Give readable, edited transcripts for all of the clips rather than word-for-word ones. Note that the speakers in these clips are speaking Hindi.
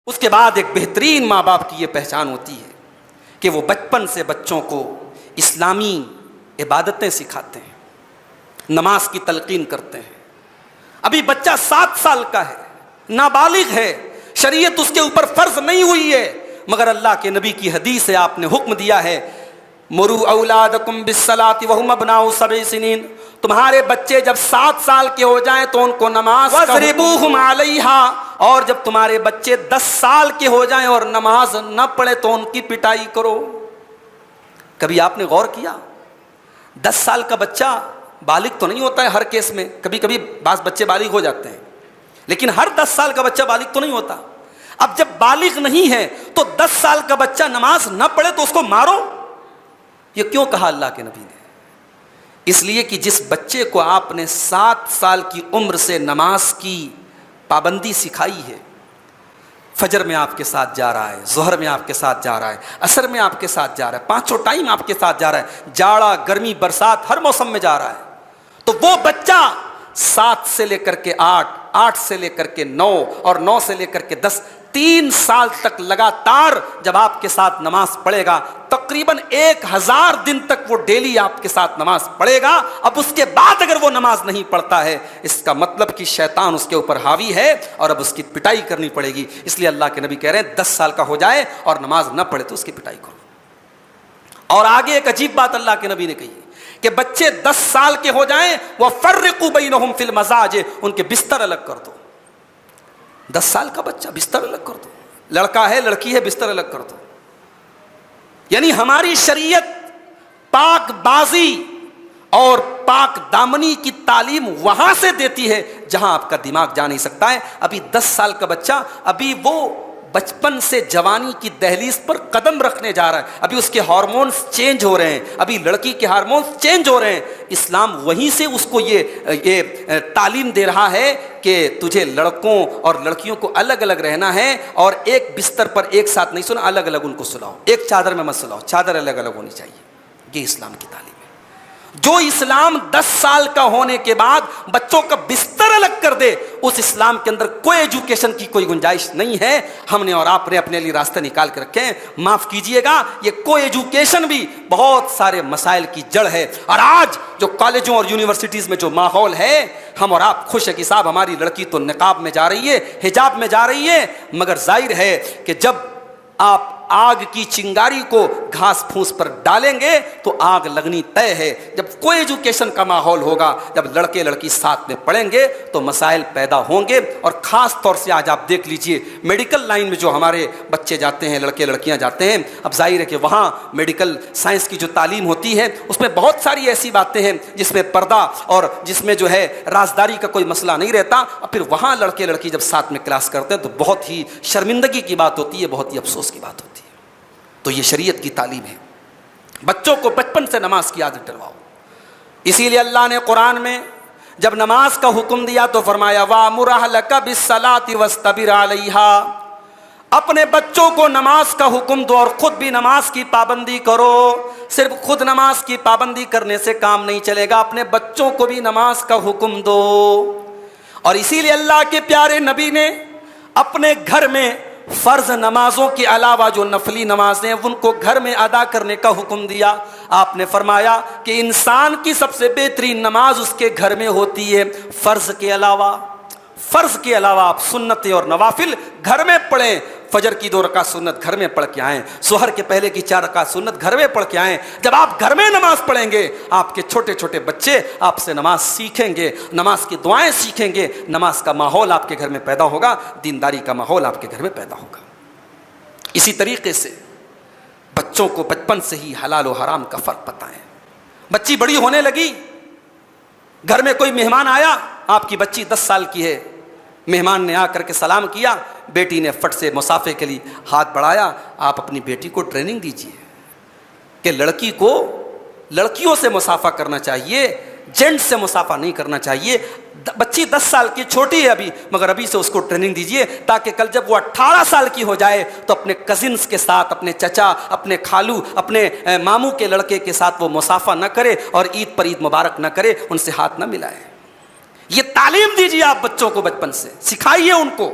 उसके बाद एक बेहतरीन माँ बाप की ये पहचान होती है कि वो बचपन से बच्चों को इस्लामी इबादतें सिखाते हैं, नमाज की तलकीन करते हैं। अभी बच्चा 7 साल का है, नाबालिग है, शरीयत उसके ऊपर फर्ज नहीं हुई है, मगर अल्लाह के नबी की हदीस से आपने हुक्म दिया है, मुरू औलादकुम बिस्सलाति वहुम अबनाउ सब'i सिनीन, तुम्हारे बच्चे जब 7 साल के हो जाएं तो उनको नमाज वज़रिबूहुम अलैहा, और जब तुम्हारे बच्चे 10 साल के हो जाएं और नमाज न पढ़े तो उनकी पिटाई करो। कभी आपने गौर किया 10 साल का बच्चा बालिग तो नहीं होता है हर केस में, कभी कभी बास बच्चे बालिग हो जाते हैं, लेकिन हर 10 साल का बच्चा बालिग तो नहीं होता। अब जब बालिग नहीं है तो 10 साल का बच्चा नमाज न पढ़े तो उसको मारो, ये क्यों कहा अल्लाह के नबी ने? इसलिए कि जिस बच्चे को आपने 7 साल की उम्र से नमाज की पाबंदी सिखाई है, फजर में आपके साथ जा रहा है, ज़ोहर में आपके साथ जा रहा है, असर में आपके साथ जा रहा है, 5 टाइम आपके साथ जा रहा है, जाड़ा गर्मी बरसात हर मौसम में जा रहा है, तो वो बच्चा 7 से लेकर के 8, 8 से लेकर के 9 और 9 से लेकर के 10, 3 साल तक लगातार जब आपके साथ नमाज पढ़ेगा, तकरीबन 1000 दिन तक वो डेली आपके साथ नमाज पढ़ेगा। अब उसके बाद अगर वो नमाज नहीं पढ़ता है, इसका मतलब कि शैतान उसके ऊपर हावी है और अब उसकी पिटाई करनी पड़ेगी। इसलिए अल्लाह के नबी कह रहे हैं 10 साल का हो जाए और नमाज न पढ़े तो उसकी पिटाई करो। और आगे एक अजीब बात अल्लाह के नबी ने कही कि बच्चे 10 साल के हो जाएं, वह फर्रिकू बैनहुम फिल मज़ाज, उनके बिस्तर अलग कर दो। 10 साल का बच्चा बिस्तर अलग कर दो, लड़का है लड़की है बिस्तर अलग कर दो। यानी हमारी शरीयत पाकबाजी और पाक दामनी की तालीम वहां से देती है जहां आपका दिमाग जा नहीं सकता है। अभी 10 साल का बच्चा, अभी वो बचपन से जवानी की दहलीज पर कदम रखने जा रहा है, अभी उसके हार्मोन्स चेंज हो रहे हैं, अभी लड़की के हार्मोन्स चेंज हो रहे हैं। इस्लाम वहीं से उसको ये तालीम दे रहा है कि तुझे लड़कों और लड़कियों को अलग अलग रहना है और एक बिस्तर पर एक साथ नहीं सोना, अलग अलग उनको सुलाओ, एक चादर में मत सुलाओ, चादर अलग अलग होनी चाहिए। ये इस्लाम की तालीम है। जो इस्लाम 10 साल का होने के बाद बच्चों का बिस्तर अलग कर दे, उस इस्लाम के अंदर कोई एजुकेशन की कोई गुंजाइश नहीं है। हमने और आपने अपने लिए रास्ते निकाल के रखे हैं। माफ कीजिएगा, ये कोई एजुकेशन भी बहुत सारे मसाइल की जड़ है। और आज जो कॉलेजों और यूनिवर्सिटीज में जो माहौल है, हम और आप खुश है कि साहब हमारी लड़की तो निकाब में जा रही है, हिजाब में जा रही है, मगर जाहिर है कि जब आप आग की चिंगारी को घास फूस पर डालेंगे तो आग लगनी तय है। जब कोई एजुकेशन का माहौल होगा, जब लड़के लड़की साथ में पढ़ेंगे तो मसाइल पैदा होंगे। और ख़ास तौर से आज आप देख लीजिए मेडिकल लाइन में जो हमारे बच्चे जाते हैं, लड़के लड़कियां जाते हैं, अब जाहिर है कि वहाँ मेडिकल साइंस की जो तालीम होती है उसमें बहुत सारी ऐसी बातें हैं जिसमें पर्दा और जिसमें जो है राजदारी का कोई मसला नहीं रहता। और फिर वहाँ लड़के लड़की जब साथ में क्लास करते हैं तो बहुत ही शर्मिंदगी की बात होती है, बहुत ही अफसोस की बात होती है। तो ये शरीयत की तालीम है, बच्चों को बचपन से नमाज की आदत डलवाओ। इसीलिए अल्लाह ने कुरान में जब नमाज का हुक्म दिया तो फरमाया वामुर अहलका बिस्सलाति वस्तबिर अलैहा, अपने बच्चों को नमाज का हुक्म दो और खुद भी नमाज की पाबंदी करो। सिर्फ खुद नमाज की पाबंदी करने से काम नहीं चलेगा, अपने बच्चों को भी नमाज का हुक्म दो। और इसीलिए अल्लाह के प्यारे नबी ने अपने घर में फर्ज नमाजों के अलावा जो नफली नमाजें हैं उनको घर में अदा करने का हुक्म दिया। आपने फरमाया कि इंसान की सबसे बेहतरीन नमाज उसके घर में होती है। फर्ज के अलावा आप सुन्नत और नवाफिल घर में पढ़ें। फजर की 2 रकात सुन्नत घर में पढ़ के आएँ, सुहर के पहले की 4 रकात सुन्नत घर में पढ़ के आएँ। जब आप घर में नमाज पढ़ेंगे, आपके छोटे छोटे बच्चे आपसे नमाज सीखेंगे, नमाज की दुआएं सीखेंगे, नमाज का माहौल आपके घर में पैदा होगा, दीनदारी का माहौल आपके घर में पैदा होगा। इसी तरीके से बच्चों को बचपन से ही हलाल और हराम का फ़र्क बताएं। बच्ची बड़ी होने लगी, घर में कोई मेहमान आया, आपकी बच्ची 10 साल की है, मेहमान ने आकर के सलाम किया, बेटी ने फट से मुसाफे के लिए हाथ बढ़ाया। आप अपनी बेटी को ट्रेनिंग दीजिए कि लड़की को लड़कियों से मुसाफा करना चाहिए, जेंट्स से मुसाफा नहीं करना चाहिए। बच्ची 10 साल की छोटी है अभी, मगर अभी से उसको ट्रेनिंग दीजिए ताकि कल जब वो 18 साल की हो जाए तो अपने कजिन्स के साथ, अपने चचा, अपने खालू, अपने मामू के लड़के के साथ वो मुसाफा न करे और ईद पर ईद मुबारक न करे, उनसे हाथ न मिलाए। ये तालीम दीजिए आप बच्चों को, बचपन से सिखाइए उनको।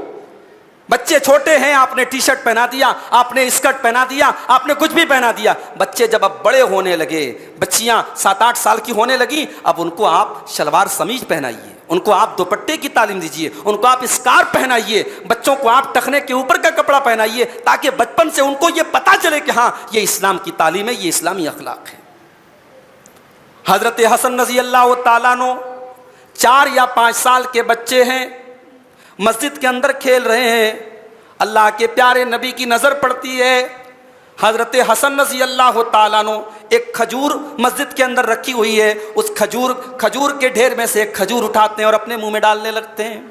बच्चे छोटे हैं, आपने टी शर्ट पहना दिया, आपने स्कर्ट पहना दिया, आपने कुछ भी पहना दिया। बच्चे जब अब बड़े होने लगे, बच्चियां 7-8 साल की होने लगी, अब उनको आप शलवार समीज पहनाइए, उनको आप दुपट्टे की तालीम दीजिए, उनको आप स्कार्फ पहनाइए, बच्चों को आप टखने के ऊपर का कपड़ा पहनाइए, ताकि बचपन से उनको ये पता चले कि हाँ, ये इस्लाम की तालीम है, ये इस्लामी अखलाक है। हजरत हसन रजी अल्लाह ताला अन्हु 4 या 5 साल के बच्चे हैं, मस्जिद के अंदर खेल रहे हैं, अल्लाह के प्यारे नबी की नजर पड़ती है। हजरत हसन रज़ी अल्लाह ताला अन्हु एक खजूर मस्जिद के अंदर रखी हुई है, उस खजूर के ढेर में से एक खजूर उठाते हैं और अपने मुंह में डालने लगते हैं।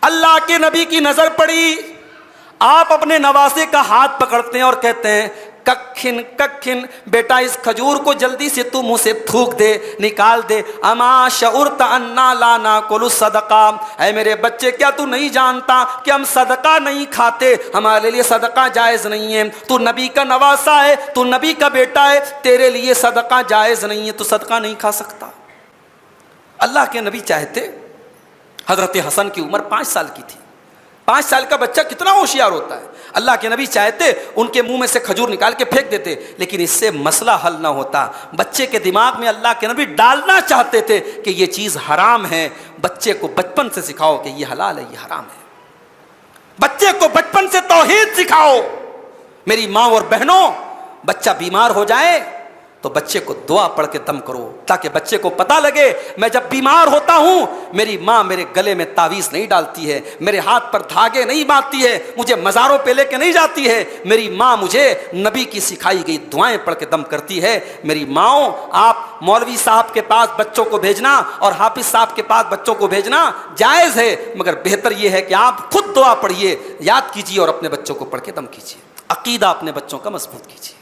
अल्लाह के नबी की नजर पड़ी, आप अपने नवासे का हाथ पकड़ते हैं और कहते हैं, कखिन कखिन, बेटा इस खजूर को जल्दी से तू मुंह से थूक दे, निकाल दे। अमा शउरत अन्ना ला नाकुलु सदका, ऐ मेरे बच्चे क्या तू नहीं जानता कि हम सदका नहीं खाते, हमारे लिए सदका जायज़ नहीं है। तू नबी का नवासा है, तू नबी का बेटा है, तेरे लिए सदका जायज़ नहीं है, तू सदका नहीं खा सकता। अल्लाह के नबी चाहते, हजरत हसन की उम्र 5 साल की थी। 5 साल का बच्चा कितना होशियार होता है। अल्लाह के नबी चाहते उनके मुंह में से खजूर निकाल के फेंक देते, लेकिन इससे मसला हल ना होता। बच्चे के दिमाग में अल्लाह के नबी डालना चाहते थे कि ये चीज़ हराम है। बच्चे को बचपन से सिखाओ कि ये हलाल है, ये हराम है। बच्चे को बचपन से तौहीद सिखाओ। मेरी माँ और बहनों, बच्चा बीमार हो जाए तो बच्चे को दुआ पढ़ के दम करो, ताकि बच्चे को पता लगे मैं जब बीमार होता हूं, मेरी माँ मेरे गले में तावीज़ नहीं डालती है, मेरे हाथ पर धागे नहीं बांधती है, मुझे मज़ारों पे लेके नहीं जाती है। मेरी माँ मुझे नबी की सिखाई गई दुआएं पढ़ के दम करती है। मेरी माओ, आप मौलवी साहब के पास बच्चों को भेजना और हाफिज साहब के पास बच्चों को भेजना जायज़ है, मगर बेहतर यह है कि आप खुद दुआ पढ़िए, याद कीजिए और अपने बच्चों को पढ़ के दम कीजिए। अकीदा अपने बच्चों का मजबूत कीजिए।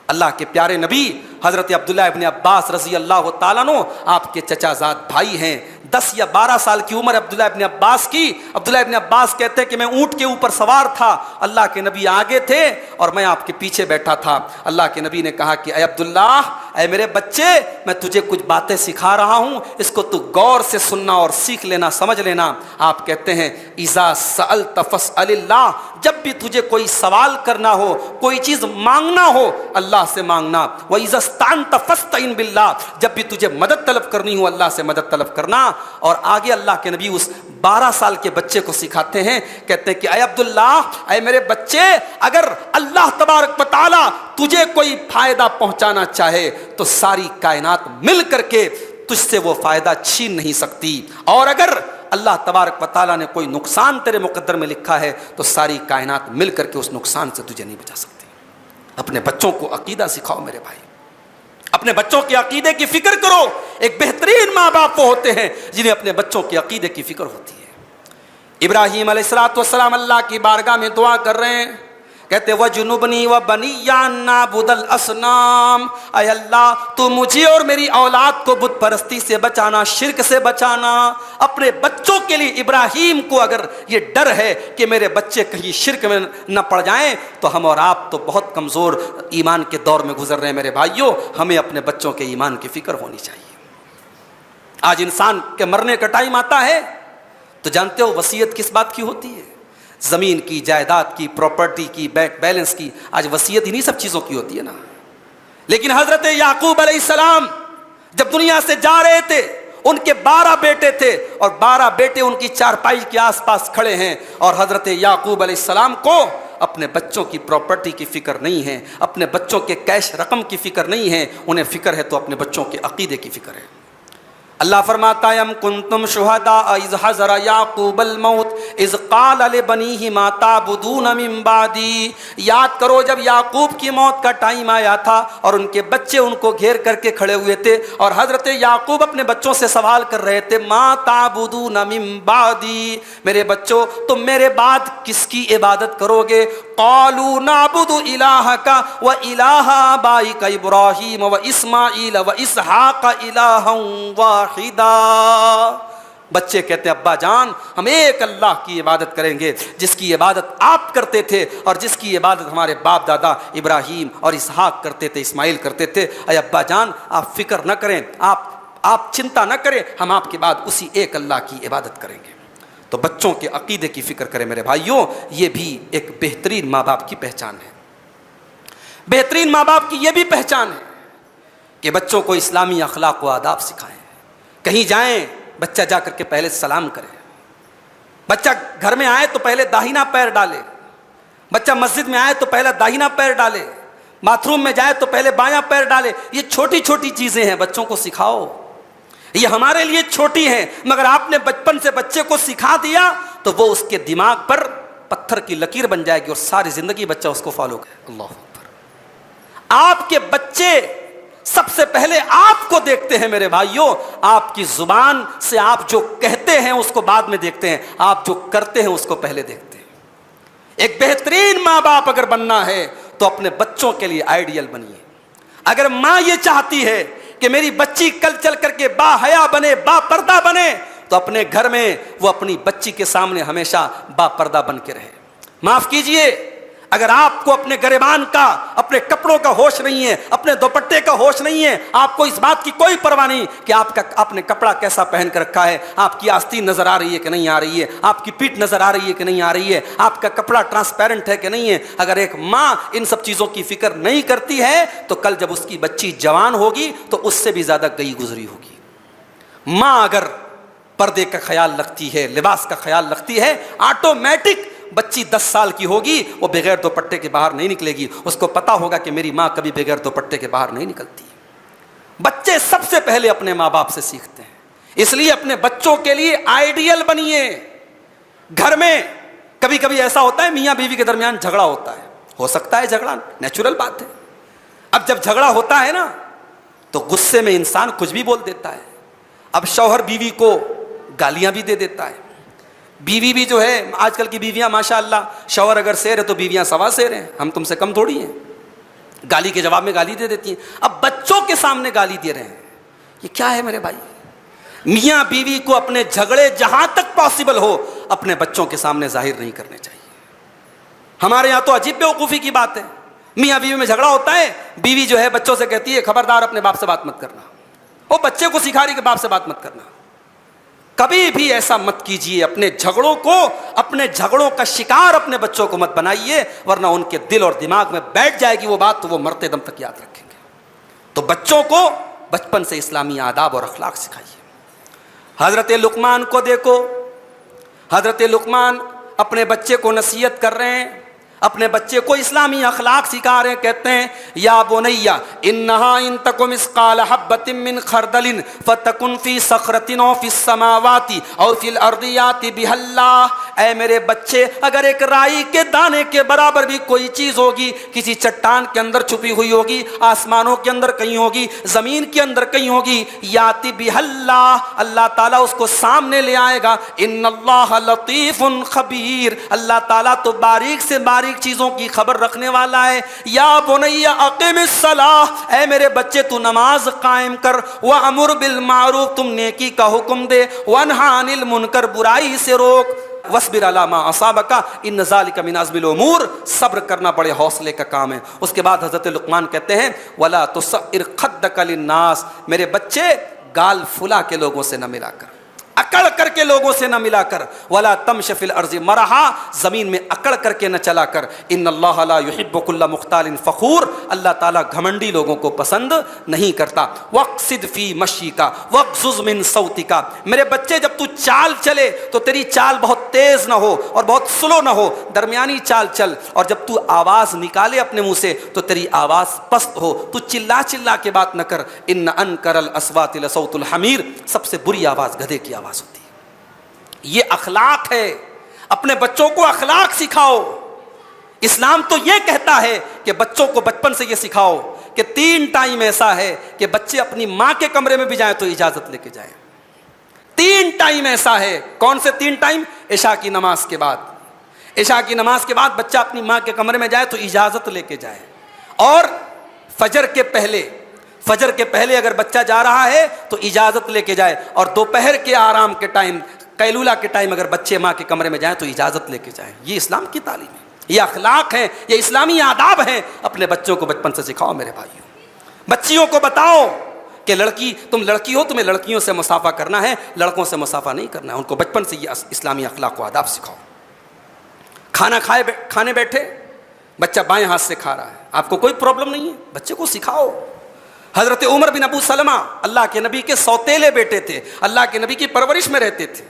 अल्लाह के प्यारे नबी हज़रत अब्दुल्लाह इब्न अब्बास रज़ी अल्लाह ताला अन्हु आपके चचाजाद भाई हैं। 10 या 12 साल की उम्र अब्दुल्लाह इब्न अब्बास की। अब्दुल्लाह इब्न अब्बास कहते हैं कि मैं ऊँट के ऊपर सवार था, अल्लाह के नबी आगे थे और मैं आपके पीछे बैठा था। अल्लाह के नबी ने कहा कि अय अब्दुल्लाह, ऐ मेरे बच्चे, मैं तुझे कुछ बातें सिखा रहा हूँ, इसको तू गौर से सुनना और सीख लेना, समझ लेना। आप कहते हैं, इज़ा सअल्त फस्अलिल्लाह, जब भी तुझे कोई सवाल करना हो, कोई चीज़ मांगना हो, अल्लाह से मांगना। व इज़ा इस्तअनत फस्तईन बिल्लाह, जब भी तुझे मदद तलब करनी हो, अल्लाह से मदद तलब करना। और आगे अल्लाह के नबी उस 12 साल के बच्चे को सिखाते हैं, कहते हैं कि अय अब्दुल्लाह, अय मेरे बच्चे, अगर अल्लाह तबारक व तआला तुझे कोई फायदा पहुंचाना चाहे तो सारी कायनात मिल करके तुझसे वो फायदा छीन नहीं सकती, और अगर अल्लाह तबारक व तआला ने कोई नुकसान तेरे मुकद्दर में लिखा है तो सारी कायनात मिल करके उस नुकसान से तुझे नहीं बचा सकती। अपने बच्चों को अकीदा सिखाओ मेरे भाई, अपने बच्चों के अकीदे की फिक्र करो। एक बेहतरीन माँ बाप वो होते हैं जिन्हें अपने बच्चों के अकीदे की फिक्र होती है। इब्राहीम अलैहिस्सलातु वस्सलाम अल्लाह की बारगाह में दुआ कर रहे हैं, कहते वजुनुबनी व बनिया नाबुदल असनाम, ऐ अल्लाह तू मुझे और मेरी औलाद को बुत परस्ती से बचाना, शिर्क से बचाना। अपने बच्चों के लिए इब्राहीम को अगर ये डर है कि मेरे बच्चे कहीं शिर्क में न पड़ जाएं, तो हम और आप तो बहुत कमज़ोर ईमान के दौर में गुजर रहे हैं मेरे भाइयों। हमें अपने बच्चों के ईमान की फिक्र होनी चाहिए। आज इंसान के मरने का टाइम आता है तो जानते हो वसीयत किस बात की होती है? ज़मीन की, जायदाद की, प्रॉपर्टी की, बैंक बैलेंस की। आज वसीयत इन्हीं सब चीज़ों की होती है ना। लेकिन हज़रत याकूब अलैहिस्सलाम जब दुनिया से जा रहे थे, उनके 12 बेटे थे और 12 बेटे उनकी चारपाई के आसपास खड़े हैं, और हज़रत याकूब अलैहिस्सलाम को अपने बच्चों की प्रॉपर्टी की फ़िक्र नहीं है, अपने बच्चों के कैश रकम की फ़िक्र नहीं है, उन्हें फ़िक्र है तो अपने बच्चों के अकीदे की फ़िक्र है। अल्लाह फरमाता है, अम कुंतुम शुहदा इज़ हज़रा याकूबल मौत इज़ क़ाल लिबनीहि मा ताबुदून मिन बादी। याद करो जब याकूब की मौत का टाइम आया था और उनके बच्चे उनको घेर करके खड़े हुए थे और हज़रत याकूब अपने बच्चों से सवाल कर रहे थे, मा ताबुदून मिन बादी, मेरे बच्चों तुम मेरे बाद किसकी इबादत करोगे? क़ालू नाबुदु इलाहका व इलाहा आबाइका इब्राहीम व इस्माईल व इसहाक़ इलाहन वाहिदा। बच्चे कहते हैं, अब्बा जान हम एक अल्लाह की इबादत करेंगे जिसकी इबादत आप करते थे और जिसकी इबादत हमारे बाप दादा इब्राहीम और इसहाक करते थे, इस्माइल करते थे। अय अब्बा जान आप फिक्र न करें, आप चिंता न करें, हम आपके बाद उसी एक अल्लाह की इबादत करेंगे। तो बच्चों के अकीदे की फिक्र करें मेरे भाइयों, ये भी एक बेहतरीन माँ बाप की पहचान है। बेहतरीन माँ बाप की ये भी पहचान है कि बच्चों को इस्लामी अखलाक व आदाब सिखाएं। कहीं जाएं, बच्चा जा करके पहले सलाम करे। बच्चा घर में आए तो पहले दाहिना पैर डाले। बच्चा मस्जिद में आए तो पहले दाहिना पैर डाले। बाथरूम में जाए तो पहले बायां पैर डाले। ये छोटी छोटी चीजें हैं, बच्चों को सिखाओ। ये हमारे लिए छोटी हैं, मगर आपने बचपन से बच्चे को सिखा दिया तो वो उसके दिमाग पर पत्थर की लकीर बन जाएगी और सारी जिंदगी बच्चा उसको फॉलो करे। अल्लाह अकबर। आपके बच्चे सबसे पहले आपको देखते हैं मेरे भाइयों। आपकी जुबान से आप जो कहते हैं उसको बाद में देखते हैं, आप जो करते हैं उसको पहले देखते हैं। एक बेहतरीन माँ बाप अगर बनना है तो अपने बच्चों के लिए आइडियल बनिए। अगर माँ ये चाहती है कि मेरी बच्ची कल चल करके बाहया बने, बापर्दा बने, तो अपने घर में वो अपनी बच्ची के सामने हमेशा बापर्दा बन के रहे। माफ कीजिए, अगर आपको अपने गरेबान का, अपने कपड़ों का होश नहीं है, अपने दुपट्टे का होश नहीं है, आपको इस बात की कोई परवाह नहीं कि आपने कपड़ा कैसा पहन कर रखा है, आपकी आस्तीन नजर आ रही है कि नहीं आ रही है, आपकी पीठ नजर आ रही है कि नहीं आ रही है, आपका कपड़ा ट्रांसपेरेंट है कि नहीं है, अगर एक माँ इन सब चीजों की फिक्र नहीं करती है तो कल जब उसकी बच्ची जवान होगी तो उससे भी ज्यादा गई गुजरी होगी। माँ अगर पर्दे का ख्याल रखती है, लिबास का ख्याल रखती है, ऑटोमेटिक बच्ची 10 साल की होगी, वो बगैर दुपट्टे के बाहर नहीं निकलेगी। उसको पता होगा कि मेरी माँ कभी बगैर दुपट्टे के बाहर नहीं निकलती। बच्चे सबसे पहले अपने माँ बाप से सीखते हैं, इसलिए अपने बच्चों के लिए आइडियल बनिए। घर में कभी कभी ऐसा होता है मियाँ बीवी के दरमियान झगड़ा होता है, हो सकता है झगड़ा, नेचुरल बात है। अब जब झगड़ा होता है ना तो गुस्से में इंसान कुछ भी बोल देता है। अब शौहर बीवी को गालियां भी दे देता है। बीवी भी जो है, आजकल की बीवियां माशाअल्लाह, शौहर अगर शेर है तो बीवियां सवा शेर हैं, हम तुमसे कम थोड़ी हैं। गाली के जवाब में गाली दे देती हैं। अब बच्चों के सामने गाली दे रहे हैं, ये क्या है मेरे भाई? मियाँ बीवी को अपने झगड़े जहां तक पॉसिबल हो अपने बच्चों के सामने जाहिर नहीं करने चाहिए। हमारे यहाँ तो अजीब बेवकूफ़ी की बात है, मियाँ बीवी में झगड़ा होता है, बीवी जो है बच्चों से कहती है खबरदार अपने बाप से बात मत करना। वो बच्चे को सिखा रही कि बाप से बात मत करना। कभी भी ऐसा मत कीजिए। अपने झगड़ों का शिकार अपने बच्चों को मत बनाइए, वरना उनके दिल और दिमाग में बैठ जाएगी वो बात, तो वो मरते दम तक याद रखेंगे। तो बच्चों को बचपन से इस्लामी आदाब और अखलाक सिखाइए। हजरत लुकमान को देखो, हजरत लुकमान अपने बच्चे को नसीहत कर रहे हैं, अपने बच्चे को इस्लामी अखलाक सिखा रहे हैं। कहते हैं या बुनैया इन्नहा इन तकुम मिस्काल हब्बतिन मिन खरदलिन फतकुन फी सखरतिन औ फिस समावाति और फिल अर्दियाति बिहल्लाह। ऐ मेरे बच्चे, अगर एक राई के दाने के बराबर भी कोई चीज होगी, किसी चट्टान के अंदर छुपी हुई होगी, आसमानों के अंदर कहीं होगी, जमीन के अंदर कहीं होगी, याति बिहल्लाह, अल्लाह ताला उसको सामने ले आएगा। इन्नल्लाह लतीफुन खबीर, अल्लाह ताला तो बारीक से बारीक चीजों की खबर रखने वाला है। या बुनैया अक़िमिस सलाह, ऐ मेरे बच्चे तू नमाज कायम कर, व अमुर बिल मारूफ, तुम नेकी का हुक्म दे, वन्हा अनिल मुनकर, बुराई से रोक, वस्बिर अला मा असाबका इन्न ज़ालिका मिन अज़्मिल उमूर, सब्र करना बड़े हौसले का काम है। उसके बाद हजरत लुक़मान कहते हैं वला तुसइर खद्दका लिन्नास, मेरे बच्चे गाल फुला के लोगों से न मिलाकर, अकड़ करके लोगों से न मिलाकर, वला तमश फिल अर्ज़ि मरहा, जमीन में अकड़ करके न चलाकर, इन्नल्लाह ला युहिब्बु कुल्ला मुख्तालिन फ़ख़ूर, अल्लाह ताला घमंडी लोगों को पसंद नहीं करता। वक़्सिद फ़ी मशीका वग़्ज़ुज़ मिन सौतिका, मेरे बच्चे जब तू चाल चले तो तेरी चाल बहुत तेज ना हो और बहुत स्लो ना हो, दरमियानी चाल चल, और जब तू आवाज़ निकाले अपने मुंह से तो तेरी आवाज़ पस्त हो, तू चिल्ला चिल्ला के बात न कर। इन्न अनकरल अस्वाति लसौतुल हमीर, सबसे बुरी आवाज़ गधे की आवाज़ होती है। ये अखलाक है, अपने बच्चों को अखलाक सिखाओ। इस्लाम तो ये कहता है कि बच्चों को बचपन से ये सिखाओ कि 3 टाइम ऐसा है कि बच्चे अपनी मां के कमरे में भी जाएं तो इजाजत लेके जाएं। 3 टाइम ऐसा है। कौन से 3 टाइम? इशा की नमाज के बाद, इशा की नमाज के बाद बच्चा अपनी मां के कमरे में जाए तो इजाजत लेके जाए, और फजर के पहले अगर बच्चा जा रहा है तो इजाजत लेके जाए, और दोपहर के आराम के टाइम, कैलूला के टाइम अगर बच्चे माँ के कमरे में जाएं तो इजाजत लेके जाएं। ये इस्लाम की तालीम है, ये अखलाक है, ये इस्लामी आदाब है। अपने बच्चों को बचपन से सिखाओ मेरे भाइयों। बच्चियों को बताओ कि लड़की, तुम लड़की हो, तुम्हें लड़कियों से मुसाफा करना है, लड़कों से मुसाफा नहीं करना है। उनको बचपन से ये इस्लामी अखलाक व आदाब सिखाओ। खाना खाने बैठे, बच्चा बाएं हाथ से खा रहा है, आपको कोई प्रॉब्लम नहीं है, बच्चे को सिखाओ। हजरत उमर बिन अबू सलमा अल्लाह के नबी के सौतेले बेटे थे, अल्लाह के नबी की परवरिश में रहते थे।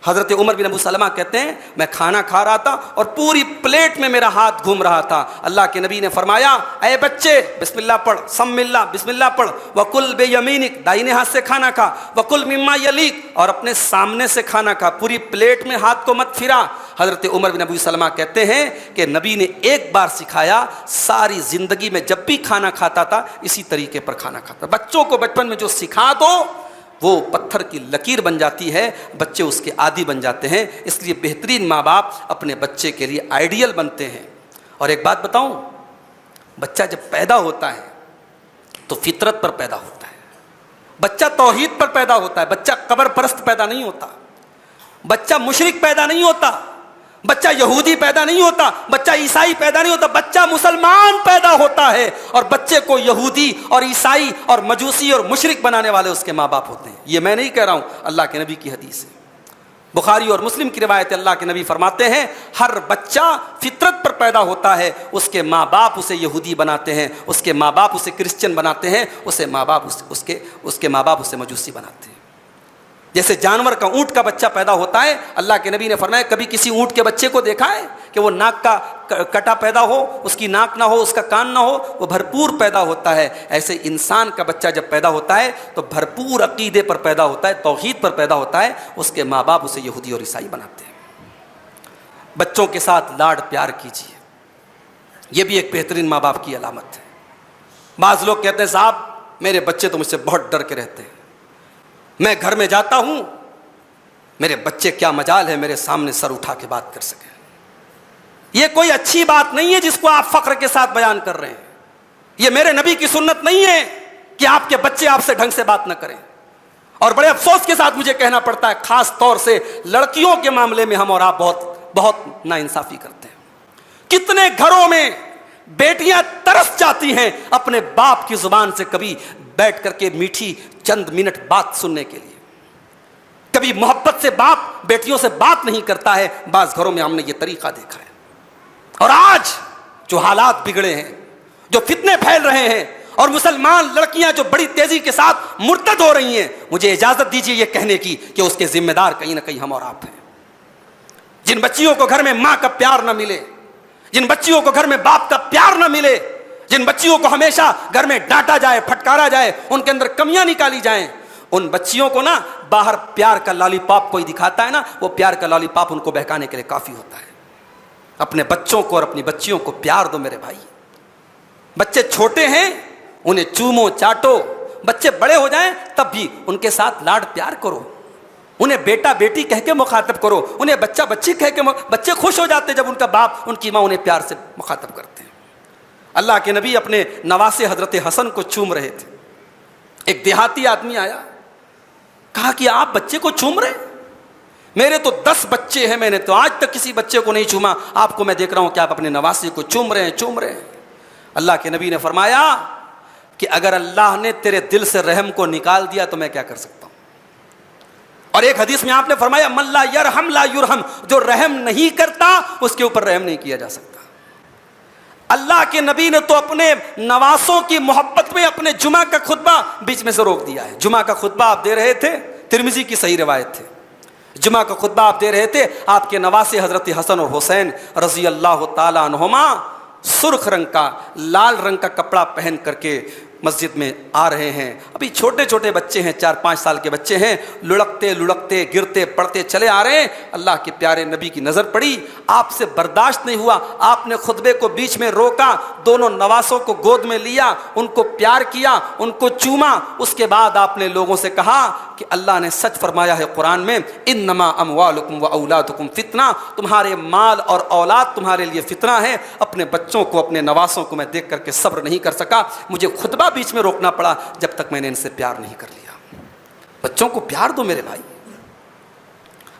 हजरत उमर बिन अबू सलमा कहते हैं, मैं खाना खा रहा था और पूरी प्लेट में मेरा हाथ घूम रहा था। अल्लाह के नबी ने फरमाया, ऐ बच्चे बिस्मिल्लाह पढ़, सम्मिल्लाह बिस्मिल्लाह पढ़, वकुल बेयमीनिक, दाहिने हाथ से खाना खा, वकुल मिम्मा यलीक, और अपने सामने से खाना खा, पूरी प्लेट में हाथ को मत फिरा। हजरत उमर बिन अबू सलमा कहते हैं कि नबी ने एक बार सिखाया, सारी जिंदगी में जब भी खाना खाता था इसी तरीके पर खाना खाता। बच्चों को बचपन में जो सिखा दो वो पत्थर की लकीर बन जाती है, बच्चे उसके आदी बन जाते हैं। इसलिए बेहतरीन माँ बाप अपने बच्चे के लिए आइडियल बनते हैं। और एक बात बताऊं, बच्चा जब पैदा होता है तो फितरत पर पैदा होता है, बच्चा तौहीद पर पैदा होता है, बच्चा कब्र परस्त पैदा नहीं होता, बच्चा मुशरिक पैदा नहीं होता, बच्चा यहूदी पैदा नहीं होता, बच्चा ईसाई पैदा नहीं होता, बच्चा मुसलमान पैदा होता है। और बच्चे को यहूदी और ईसाई और मजूसी और मुशरिक बनाने वाले उसके माँ बाप होते हैं। ये मैं नहीं कह रहा हूं, अल्लाह के नबी की हदीस है, बुखारी और मुस्लिम की रिवायत। अल्लाह के नबी फरमाते हैं, हर बच्चा फितरत पर पैदा होता है, उसके माँ बाप उसे यहूदी बनाते हैं, उसके माँ बाप उसे क्रिश्चियन बनाते हैं, उसके माँ बाप उसे मजूसी बनाते हैं। जैसे जानवर का, ऊंट का बच्चा पैदा होता है, अल्लाह के नबी ने फरमाया, कभी किसी ऊंट के बच्चे को देखा है कि वो नाक का कटा पैदा हो, उसकी नाक ना हो, उसका कान ना हो, वो भरपूर पैदा होता है। ऐसे इंसान का बच्चा जब पैदा होता है तो भरपूर अकीदे पर पैदा होता है, तौहीद पर पैदा होता है, उसके माँ बाप उसे यहूदी और ईसाई बनाते हैं। बच्चों के साथ लाड प्यार कीजिए, ये भी एक बेहतरीन माँ बाप की अलामत है। बाज़ लोग कहते हैं, साहब मेरे बच्चे तो मुझसे बहुत डर के रहते हैं, मैं घर में जाता हूं, मेरे बच्चे क्या मजाल है मेरे सामने सर उठा के बात कर सके। यह कोई अच्छी बात नहीं है जिसको आप फख्र के साथ बयान कर रहे हैं। यह मेरे नबी की सुन्नत नहीं है कि आपके बच्चे आपसे ढंग से बात ना करें। और बड़े अफसोस के साथ मुझे कहना पड़ता है, खास तौर से लड़कियों के मामले में हम और आप बहुत नाइंसाफी करते हैं। कितने घरों में बेटियां तरस जाती हैं अपने बाप की जुबान से कभी बैठ करके मीठी चंद मिनट बात सुनने के लिए। कभी मोहब्बत से बाप बेटियों से बात नहीं करता है। बाज़ घरों में हमने ये तरीका देखा है। और आज जो हालात बिगड़े हैं, जो फितने फैल रहे हैं, और मुसलमान लड़कियां जो बड़ी तेजी के साथ मुर्तद हो रही हैं, मुझे इजाजत दीजिए ये कहने की कि उसके जिम्मेदार कहीं ना कहीं हम और आप हैं। जिन बच्चियों को घर में मां का प्यार ना मिले, जिन बच्चियों को घर में बाप का प्यार ना मिले, जिन बच्चियों को हमेशा घर में डांटा जाए, फटकारा जाए, उनके अंदर कमियां निकाली जाएं, उन बच्चियों को ना बाहर प्यार का लॉलीपॉप कोई दिखाता है ना, वो प्यार का लॉलीपॉप उनको बहकाने के लिए काफी होता है। अपने बच्चों को और अपनी बच्चियों को प्यार दो मेरे भाई। बच्चे छोटे हैं, उन्हें चूमो चाटो, बच्चे बड़े हो जाएं तब भी उनके साथ लाड प्यार करो, उन्हें बेटा बेटी कह के मुखातब करो, उन्हें बच्चा बच्ची कह के। बच्चे खुश हो जाते जब उनका बाप उनकी माँ उन्हें प्यार से मुखातब करते हैं। अल्लाह के नबी अपने नवासे हजरत हसन को चूम रहे थे। एक देहाती आदमी आया, कहा कि आप बच्चे को चूम रहे? मेरे तो 10 बच्चे हैं, मैंने तो आज तक किसी बच्चे को नहीं चूमा, आपको मैं देख रहा हूं कि आप अपने नवासे को चूम रहे हैं। अल्लाह के नबी ने फरमाया कि अगर अल्लाह ने तेरे दिल से रहम को निकाल दिया तो मैं क्या कर सकता हूं। और एक हदीस में आपने फरमाया, मल्ला यरहम ला युरहम, जो रहम नहीं करता उसके ऊपर रहम नहीं किया जा सकता। अल्लाह के नबी ने तो अपने नवासों की मोहब्बत में अपने जुमा का खुतबा बीच में से रोक दिया है। जुमा का खुतबा आप दे रहे थे, तिरमिजी की सही रिवायत थे, जुमा का खुतबा आप दे रहे थे, आपके नवासे हजरत हसन और हुसैन रजी अल्लाह ताला अन्हुमा सुर्ख रंग का, लाल रंग का कपड़ा पहन करके मस्जिद में आ रहे हैं। अभी छोटे छोटे बच्चे हैं, 4-5 साल के बच्चे हैं, लुढ़कते लुढ़कते गिरते पड़ते चले आ रहे हैं। अल्लाह के प्यारे नबी की नज़र पड़ी, आपसे बर्दाश्त नहीं हुआ, आपने खुतबे को बीच में रोका, दोनों नवासों को गोद में लिया, उनको प्यार किया, उनको चूमा। उसके बाद आपने लोगों से कहा कि अल्लाह ने सच फरमाया है कुरान में, इन्नमा अमवालुकुम व औलादुकुम फितना, तुम्हारे माल और औलाद तुम्हारे लिए फितना है। अपने बच्चों को, अपने नवासों को मैं देख करके सब्र नहीं कर सका, मुझे खुतबा बीच में रोकना पड़ा जब तक मैंने इनसे प्यार नहीं कर लिया। बच्चों को प्यार दो मेरे भाई।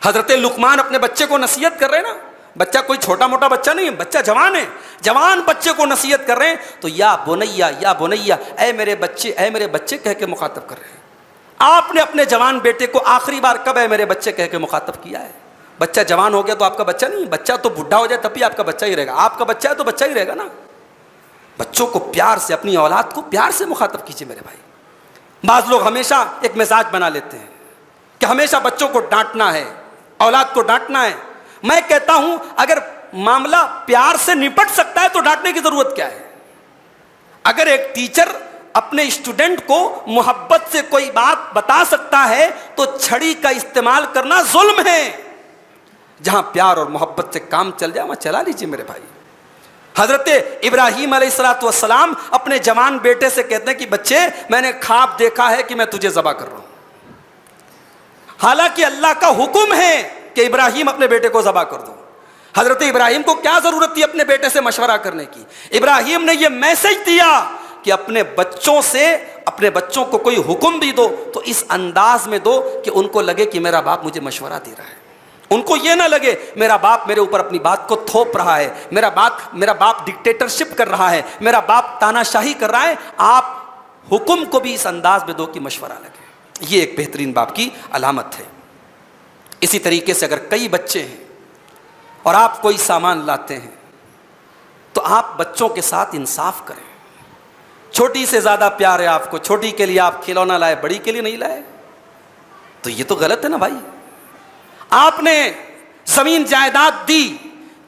हजरत लुकमान अपने बच्चे को नसीहत कर रहे हैं ना, बच्चा कोई छोटा मोटा बच्चा नहीं है, बच्चा जवान है, जवान बच्चे को नसीहत कर रहे हैं तो या बोनैया, ऐ मेरे बच्चे कह के मुखातब कर रहे हैं। आपने अपने जवान बेटे को आखिरी बार कब ऐ मेरे बच्चे कह के मुखातब किया है? बच्चा जवान हो गया तो आपका बच्चा नहीं, बच्चा तो बुढ़ा हो जाए तब भी आपका बच्चा ही रहेगा। आपका बच्चा है तो बच्चा ही रहेगा ना। बच्चों को प्यार से, अपनी औलाद को प्यार से मुखातब कीजिए मेरे भाई। बाज़ लोग हमेशा एक मिजाज बना लेते हैं कि हमेशा बच्चों को डांटना है, औलाद को डांटना है। मैं कहता हूं अगर मामला प्यार से निपट सकता है तो डांटने की जरूरत क्या है? अगर एक टीचर अपने स्टूडेंट को मोहब्बत से कोई बात बता सकता है तो छड़ी का इस्तेमाल करना जुल्म है। जहां प्यार और मोहब्बत से काम चल जाए वहां चला लीजिए मेरे भाई। हजरत इब्राहीम अलैहिस्सलाम अपने जवान बेटे से कहते हैं कि बच्चे, मैंने ख्वाब देखा है कि मैं तुझे ज़बह कर रहा हूं। हालांकि अल्लाह का हुक्म है कि इब्राहीम अपने बेटे को ज़बह कर दो। हजरत इब्राहीम को क्या जरूरत थी अपने बेटे से मशवरा करने की? इब्राहीम ने यह मैसेज दिया कि अपने बच्चों को कोई हुक्म भी दो तो इस अंदाज में दो कि उनको लगे कि मेरा बाप मुझे मशवरा दे रहा है। उनको यह ना लगे मेरा बाप मेरे ऊपर अपनी बात को थोप रहा है, मेरा बाप डिक्टेटरशिप कर रहा है, मेरा बाप तानाशाही कर रहा है। आप हुक्म को भी इस अंदाज में दो कि मशवरा लगे। ये एक बेहतरीन बाप की अलामत है। इसी तरीके से अगर कई बच्चे हैं और आप कोई सामान लाते हैं तो आप बच्चों के साथ इंसाफ करें। छोटी से ज्यादा प्यार है आपको, छोटी के लिए आप खिलौना लाए, बड़ी के लिए नहीं लाए, तो ये तो गलत है ना भाई। आपने जमीन जायदाद दी,